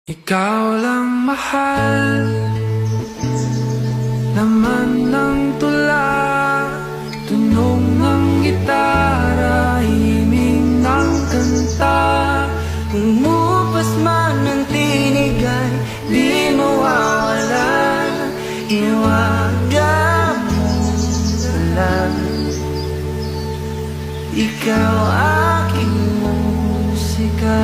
Ikaw lang mahal, laman ng tula, tunog ng gitara, himig ng kanta. Umupas man ang tinig ay di mawawala, iwaga mong dala. Ikaw aking musika.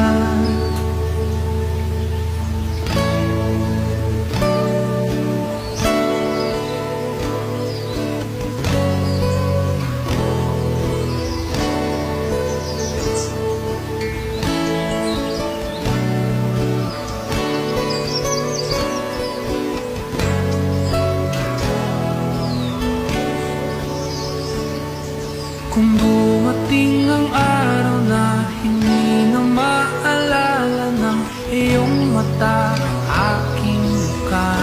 Kung dumating ang araw na hindi na maalala ng iyong mata aking mukha,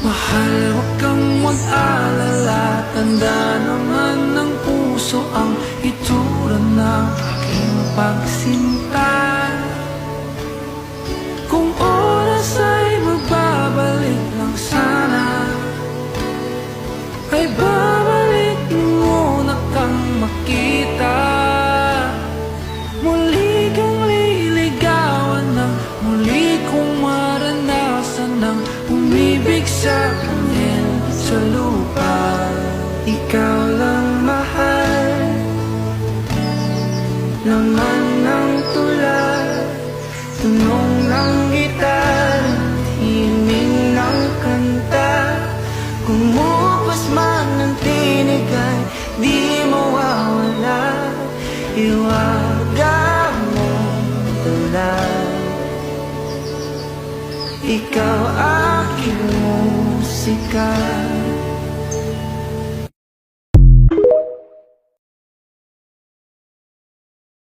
mahal, huwag kang mag-alala, tanda naman ng puso ang itsura ng aking pagsinta. Kung oras ay magbabalik lang sana, ay babalik muna kang makita. Muli kang liligawan ng muli kong maranasan ng umibig sa akin sa lupa. Ikaw lang mahal, laman ng tula, tunog ng gitar, himig ng kanta. Kumupas man ang tinig ay di mawawala, iwaga mong dala. Ikaw aking musika.